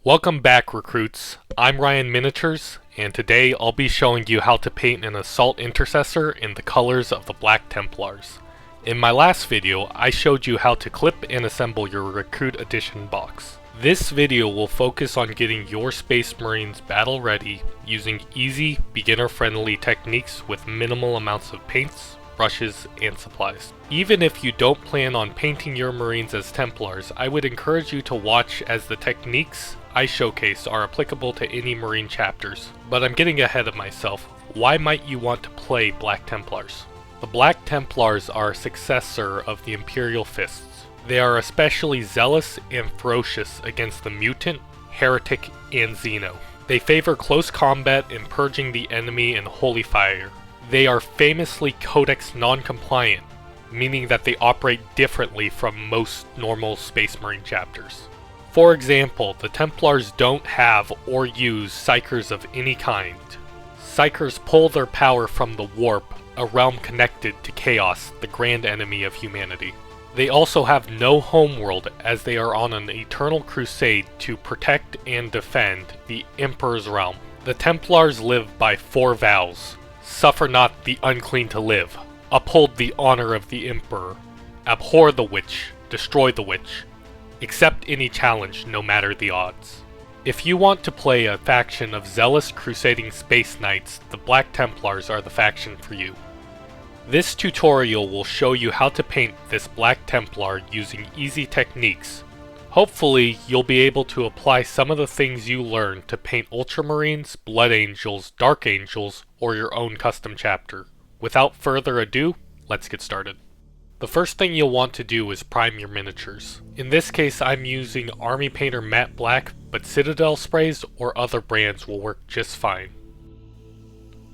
Welcome back, recruits. I'm Ryan Miniatures, and today I'll be showing you how to paint an Assault Intercessor in the colors of the Black Templars. In my last video, I showed you how to clip and assemble your Recruit Edition box. This video will focus on getting your Space Marines battle ready using easy, beginner-friendly techniques with minimal amounts of paints, brushes, and supplies. Even if you don't plan on painting your Marines as Templars, I would encourage you to watch as the techniques I showcase are applicable to any Marine chapters. But I'm getting ahead of myself. Why might you want to play Black Templars? The Black Templars are a successor of the Imperial Fists. They are especially zealous and ferocious against the Mutant, Heretic, and Xeno. They favor close combat and purging the enemy in holy fire. They are famously Codex non-compliant, meaning that they operate differently from most normal Space Marine chapters. For example, the Templars don't have or use Psykers of any kind. Psykers pull their power from the Warp, a realm connected to Chaos, the grand enemy of humanity. They also have no homeworld, as they are on an eternal crusade to protect and defend the Emperor's realm. The Templars live by 4 vows. Suffer not the unclean to live. Uphold the honor of the Emperor. Abhor the witch. Destroy the witch. Accept any challenge, no matter the odds. If you want to play a faction of zealous crusading space knights, the Black Templars are the faction for you. This tutorial will show you how to paint this Black Templar using easy techniques. Hopefully, you'll be able to apply some of the things you learned to paint Ultramarines, Blood Angels, Dark Angels, or your own custom chapter. Without further ado, let's get started. The first thing you'll want to do is prime your miniatures. In this case, I'm using Army Painter Matte Black, but Citadel sprays or other brands will work just fine.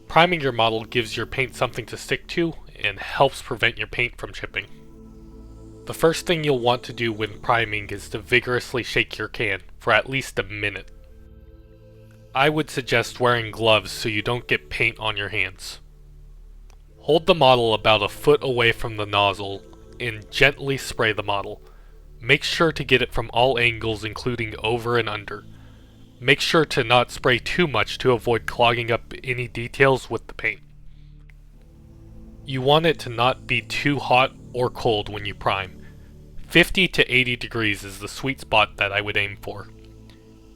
Priming your model gives your paint something to stick to and helps prevent your paint from chipping. The first thing you'll want to do when priming is to vigorously shake your can for at least a minute. I would suggest wearing gloves so you don't get paint on your hands. Hold the model about a foot away from the nozzle and gently spray the model. Make sure to get it from all angles, including over and under. Make sure to not spray too much to avoid clogging up any details with the paint. You want it to not be too hot or cold when you prime. 50 to 80 degrees is the sweet spot that I would aim for.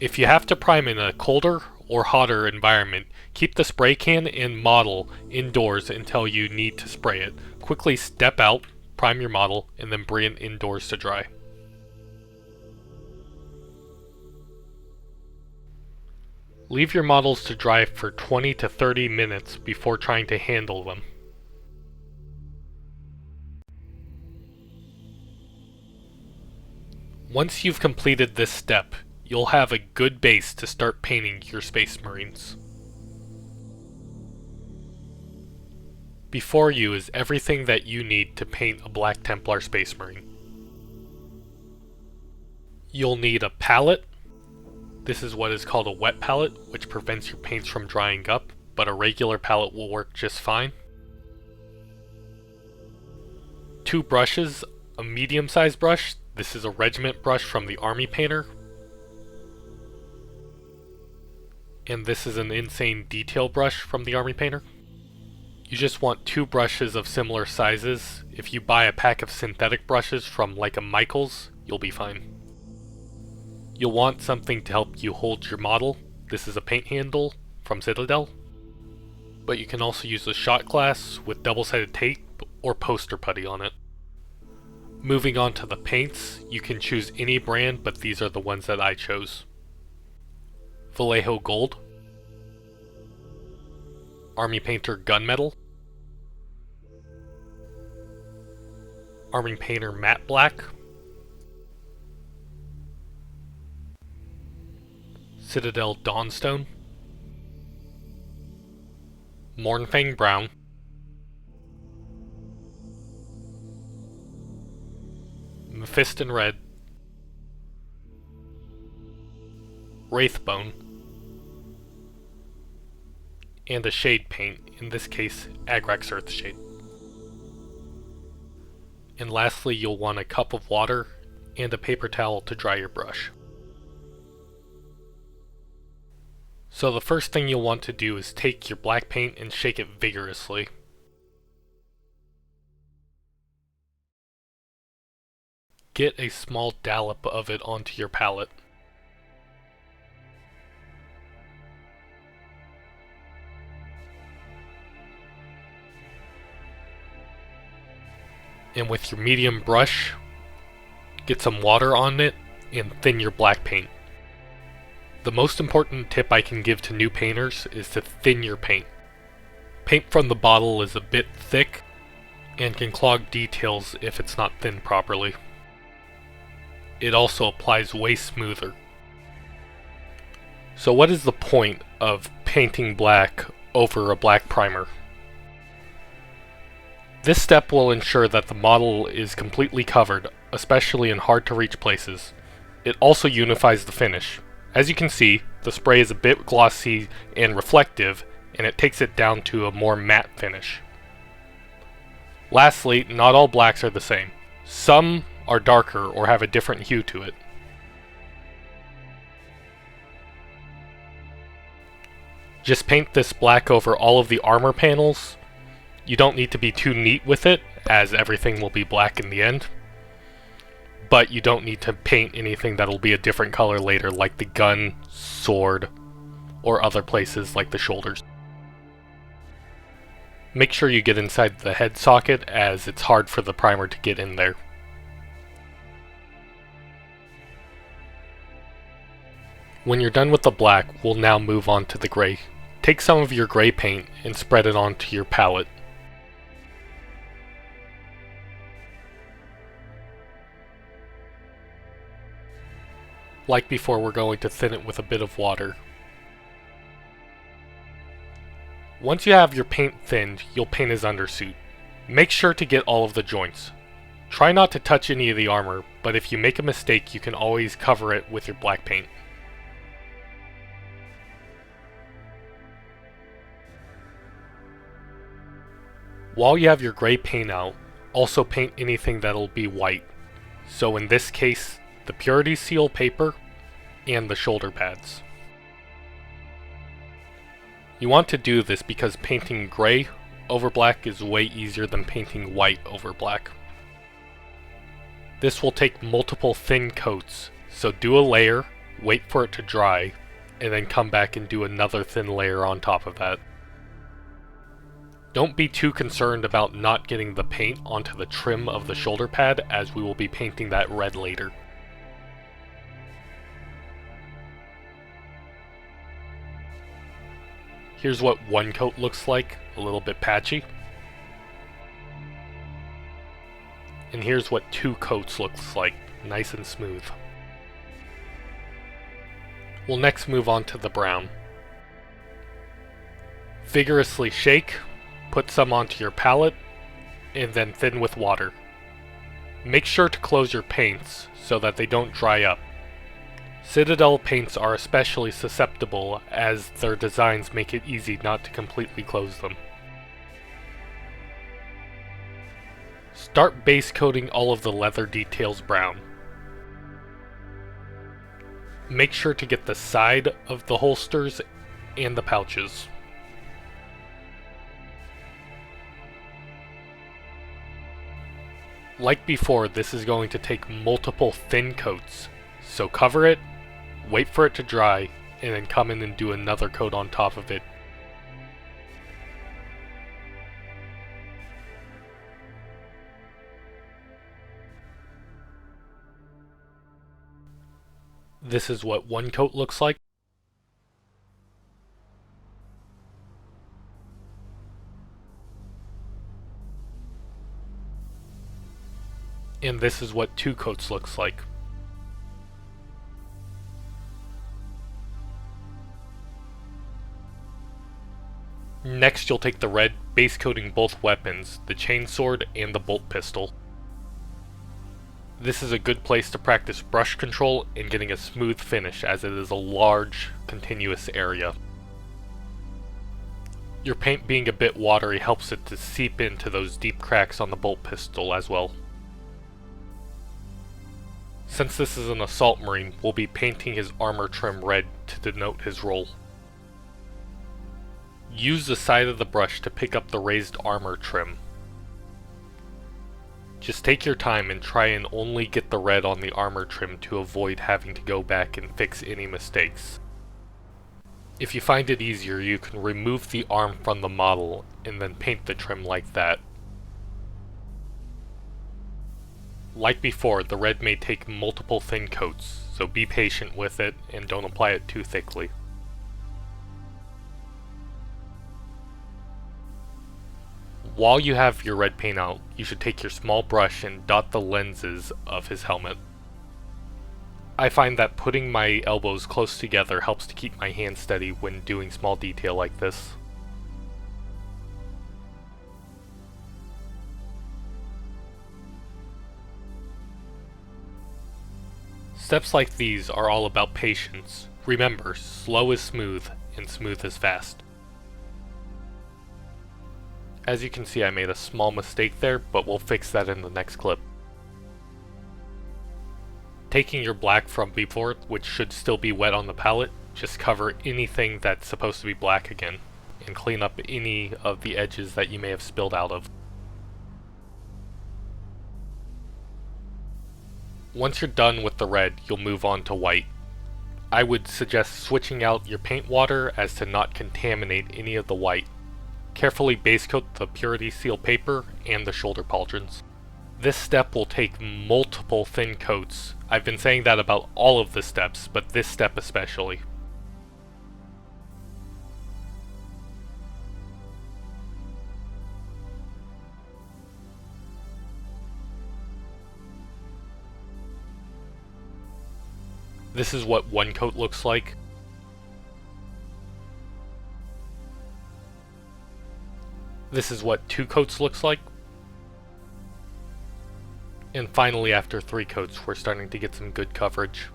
If you have to prime in a colder or hotter environment, keep the spray can and model indoors until you need to spray it. Quickly step out, prime your model, and then bring it indoors to dry. Leave your models to dry for 20 to 30 minutes before trying to handle them. Once you've completed this step, you'll have a good base to start painting your Space Marines. Before you is everything that you need to paint a Black Templar Space Marine. You'll need a palette. This is what is called a wet palette, which prevents your paints from drying up, but a regular palette will work just fine. 2 brushes, a medium-sized brush. This is a regiment brush from the Army Painter. And this is an insane detail brush from the Army Painter. You just want 2 brushes of similar sizes. If you buy a pack of synthetic brushes from like a Michaels, you'll be fine. You'll want something to help you hold your model. This is a paint handle from Citadel. But you can also use a shot glass with double-sided tape or poster putty on it. Moving on to the paints, you can choose any brand, but these are the ones that I chose. Vallejo Gold, Army Painter Gunmetal, Army Painter Matte Black, Citadel Dawnstone, Mornfang Brown, Mephiston Red, Wraithbone, and a shade paint, in this case Agrax Earthshade. And lastly, you'll want a cup of water and a paper towel to dry your brush. So the first thing you'll want to do is take your black paint and shake it vigorously. Get a small dollop of it onto your palette. And with your medium brush, get some water on it and thin your black paint. The most important tip I can give to new painters is to thin your paint. Paint from the bottle is a bit thick and can clog details if it's not thinned properly. It also applies way smoother. So what is the point of painting black over a black primer? This step will ensure that the model is completely covered, especially in hard to reach places. It also unifies the finish. As you can see, the spray is a bit glossy and reflective, and it takes it down to a more matte finish. Lastly, not all blacks are the same. Some are darker or have a different hue to it. Just paint this black over all of the armor panels. You don't need to be too neat with it, as everything will be black in the end. But you don't need to paint anything that'll be a different color later, like the gun, sword, or other places like the shoulders. Make sure you get inside the head socket, as it's hard for the primer to get in there. When you're done with the black, we'll now move on to the gray. Take some of your gray paint and spread it onto your palette. Like before, we're going to thin it with a bit of water. Once you have your paint thinned, you'll paint his undersuit. Make sure to get all of the joints. Try not to touch any of the armor, but if you make a mistake, you can always cover it with your black paint. While you have your gray paint out, also paint anything that'll be white. So in this case, the purity seal paper and the shoulder pads. You want to do this because painting gray over black is way easier than painting white over black. This will take multiple thin coats, so do a layer, wait for it to dry, and then come back and do another thin layer on top of that. Don't be too concerned about not getting the paint onto the trim of the shoulder pad, as we will be painting that red later. Here's what one coat looks like, a little bit patchy. And here's what two coats looks like, nice and smooth. We'll next move on to the brown. Vigorously shake, put some onto your palette, and then thin with water. Make sure to close your paints so that they don't dry up. Citadel paints are especially susceptible, as their designs make it easy not to completely close them. Start base coating all of the leather details brown. Make sure to get the side of the holsters and the pouches. Like before, this is going to take multiple thin coats, so cover it, wait for it to dry, and then come in and do another coat on top of it. This is what one coat looks like. And this is what two coats looks like. Next, you'll take the red, base coating both weapons, the chainsword and the bolt pistol. This is a good place to practice brush control and getting a smooth finish, as it is a large, continuous area. Your paint being a bit watery helps it to seep into those deep cracks on the bolt pistol as well. Since this is an assault marine, we'll be painting his armor trim red to denote his role. Use the side of the brush to pick up the raised armor trim. Just take your time and try and only get the red on the armor trim to avoid having to go back and fix any mistakes. If you find it easier, you can remove the arm from the model and then paint the trim like that. Like before, the red may take multiple thin coats, so be patient with it and don't apply it too thickly. While you have your red paint out, you should take your small brush and dot the lenses of his helmet. I find that putting my elbows close together helps to keep my hand steady when doing small detail like this. Steps like these are all about patience. Remember, slow is smooth, and smooth is fast. As you can see, I made a small mistake there, but we'll fix that in the next clip. Taking your black from before, which should still be wet on the palette, just cover anything that's supposed to be black again, and clean up any of the edges that you may have spilled out of. Once you're done with the red, you'll move on to white. I would suggest switching out your paint water as to not contaminate any of the white. Carefully base coat the purity seal paper and the shoulder pauldrons. This step will take multiple thin coats. I've been saying that about all of the steps, but this step especially. This is what one coat looks like. This is what 2 coats looks like. And finally, after 3 coats, we're starting to get some good coverage.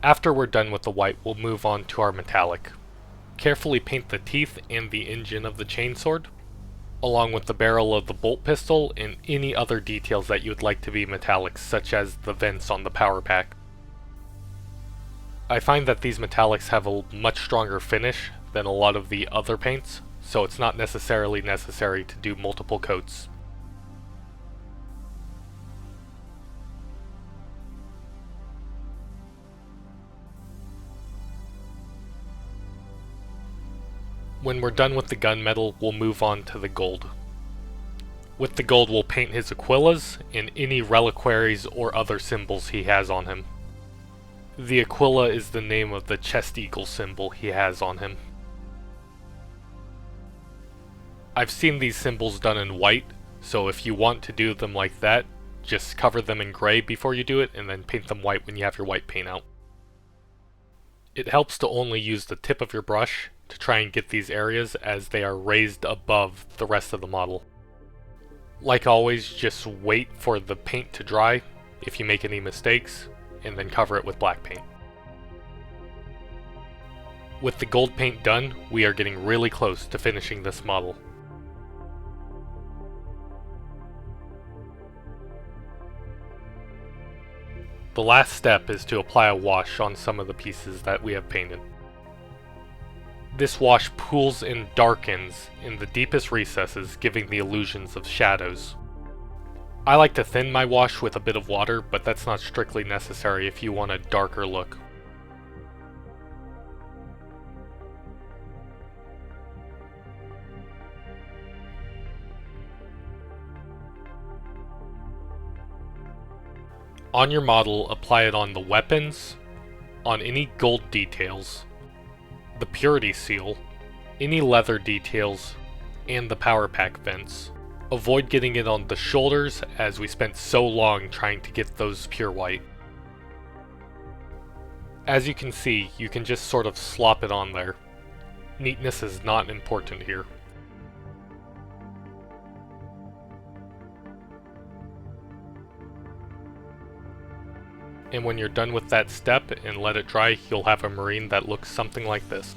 After we're done with the white, we'll move on to our metallic. Carefully paint the teeth and the engine of the chainsword, along with the barrel of the bolt pistol and any other details that you would like to be metallic, such as the vents on the power pack. I find that these metallics have a much stronger finish than a lot of the other paints, so it's not necessarily necessary to do multiple coats. When we're done with the gunmetal, we'll move on to the gold. With the gold, we'll paint his Aquillas and any reliquaries or other symbols he has on him. The Aquila is the name of the chest eagle symbol he has on him. I've seen these symbols done in white, so if you want to do them like that, just cover them in gray before you do it and then paint them white when you have your white paint out. It helps to only use the tip of your brush to try and get these areas as they are raised above the rest of the model. Like always, just wait for the paint to dry if you make any mistakes, and then cover it with black paint. With the gold paint done, we are getting really close to finishing this model. The last step is to apply a wash on some of the pieces that we have painted. This wash pools and darkens in the deepest recesses, giving the illusions of shadows. I like to thin my wash with a bit of water, but that's not strictly necessary if you want a darker look. On your model, apply it on the weapons, on any gold details, the purity seal, any leather details, and the power pack vents. Avoid getting it on the shoulders, as we spent so long trying to get those pure white. As you can see, you can just sort of slop it on there. Neatness is not important here. And when you're done with that step and let it dry, you'll have a marine that looks something like this.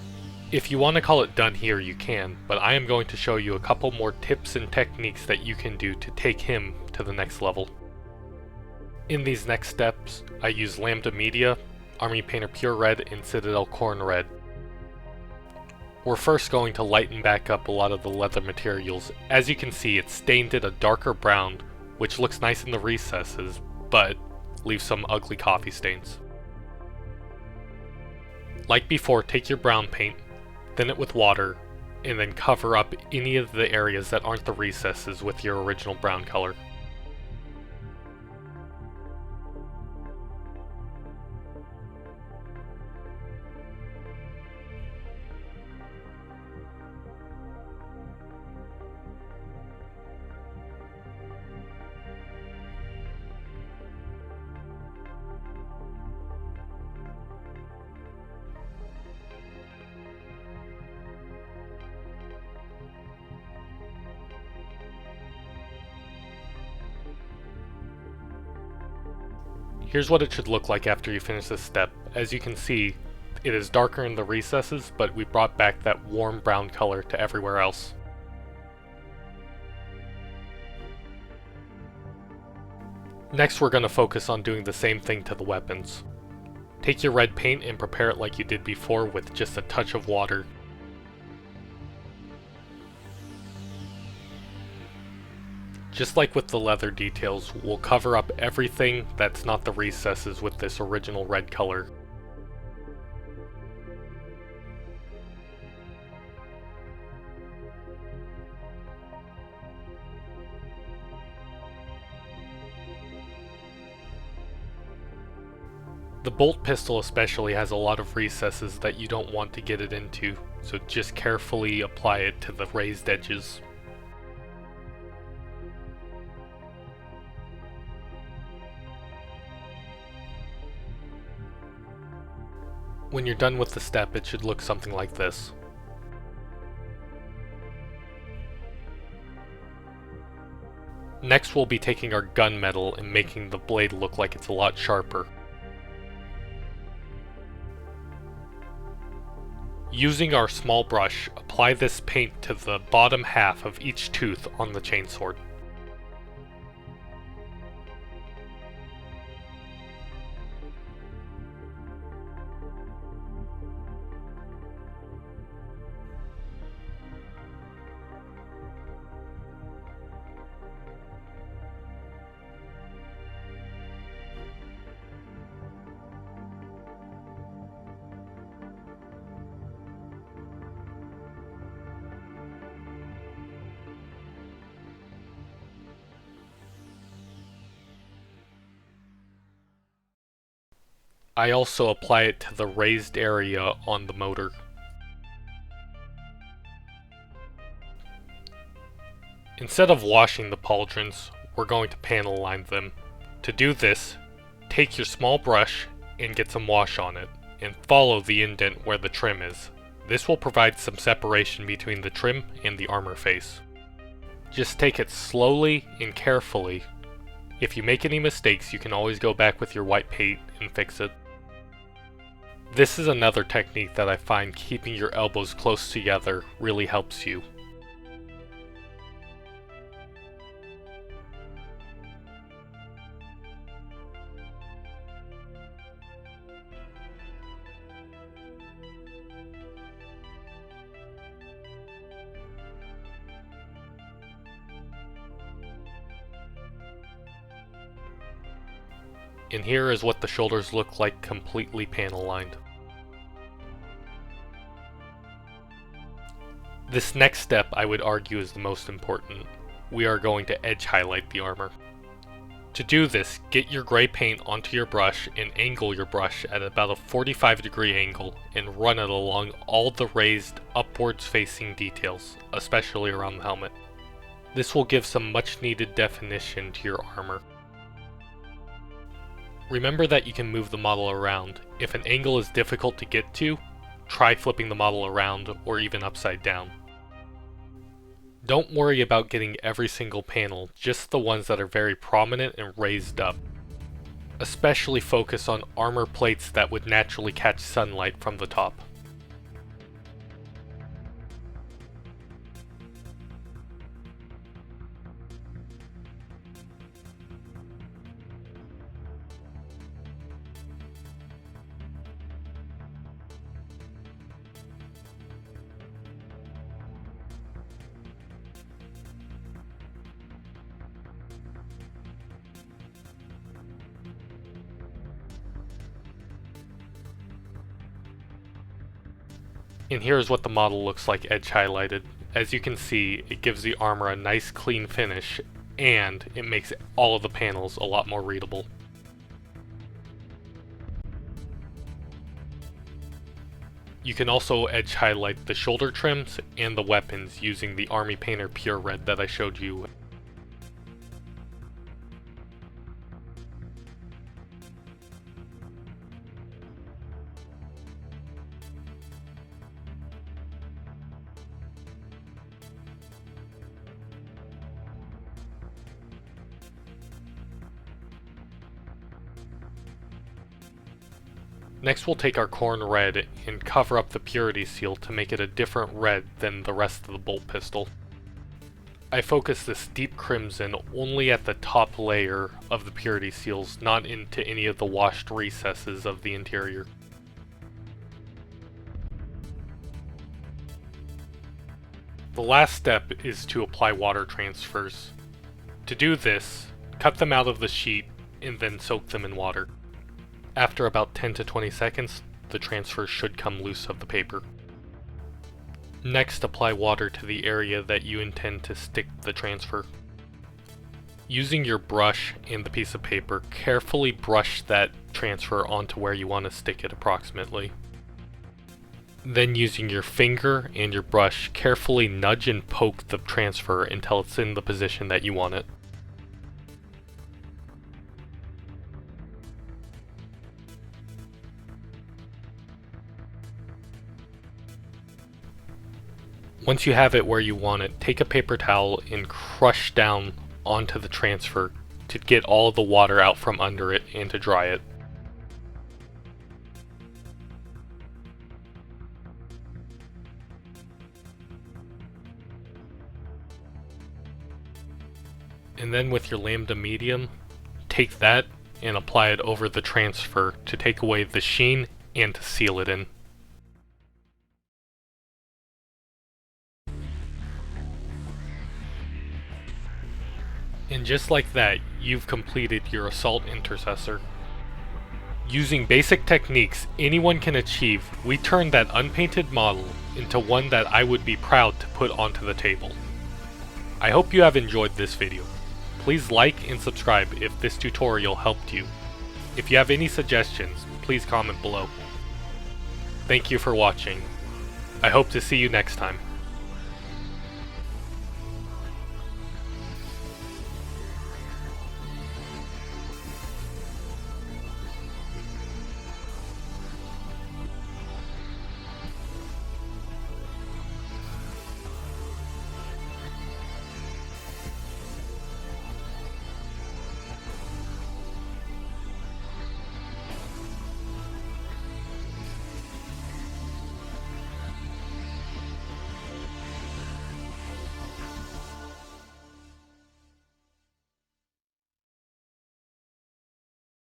If you want to call it done here, you can, but I am going to show you a couple more tips and techniques that you can do to take him to the next level. In these next steps, I use lambda media, Army Painter Pure Red, and Citadel Corn Red. We're first going to lighten back up a lot of the leather materials. As you can see, it's stained it a darker brown, which looks nice in the recesses, but leaves some ugly coffee stains. Like before, take your brown paint, thin it with water, and then cover up any of the areas that aren't the recesses with your original brown color. Here's what it should look like after you finish this step. As you can see, it is darker in the recesses, but we brought back that warm brown color to everywhere else. Next, we're going to focus on doing the same thing to the weapons. Take your red paint and prepare it like you did before with just a touch of water. Just like with the leather details, we'll cover up everything that's not the recesses with this original red color. The bolt pistol especially has a lot of recesses that you don't want to get it into, so just carefully apply it to the raised edges. When you're done with the step, it should look something like this. Next, we'll be taking our gunmetal and making the blade look like it's a lot sharper. Using our small brush, apply this paint to the bottom half of each tooth on the chainsword. I also apply it to the raised area on the motor. Instead of washing the pauldrons, we're going to panel line them. To do this, take your small brush and get some wash on it, and follow the indent where the trim is. This will provide some separation between the trim and the armor face. Just take it slowly and carefully. If you make any mistakes, you can always go back with your white paint and fix it. This is another technique that I find keeping your elbows close together really helps you. And here is what the shoulders look like completely panel lined. This next step I would argue is the most important. We are going to edge highlight the armor. To do this, get your gray paint onto your brush and angle your brush at about a 45-degree angle and run it along all the raised upwards facing details, especially around the helmet. This will give some much needed definition to your armor. Remember that you can move the model around. If an angle is difficult to get to, try flipping the model around or even upside down. Don't worry about getting every single panel, just the ones that are very prominent and raised up. Especially focus on armor plates that would naturally catch sunlight from the top. And here is what the model looks like edge highlighted. As you can see, it gives the armor a nice clean finish, and it makes all of the panels a lot more readable. You can also edge highlight the shoulder trims and the weapons using the Army Painter Pure Red that I showed you. Next we'll take our corn red and cover up the purity seal to make it a different red than the rest of the bolt pistol. I focus this deep crimson only at the top layer of the purity seals, not into any of the washed recesses of the interior. The last step is to apply water transfers. To do this, cut them out of the sheet and then soak them in water. After about 10 to 20 seconds, the transfer should come loose of the paper. Next, apply water to the area that you intend to stick the transfer. Using your brush and the piece of paper, carefully brush that transfer onto where you want to stick it approximately. Then using your finger and your brush, carefully nudge and poke the transfer until it's in the position that you want it. Once you have it where you want it, take a paper towel and crush down onto the transfer to get all of the water out from under it and to dry it. And then with your lambda medium, take that and apply it over the transfer to take away the sheen and to seal it in. And just like that, you've completed your Assault Intercessor. Using basic techniques anyone can achieve, we turned that unpainted model into one that I would be proud to put onto the table. I hope you have enjoyed this video. Please like and subscribe if this tutorial helped you. If you have any suggestions, please comment below. Thank you for watching. I hope to see you next time.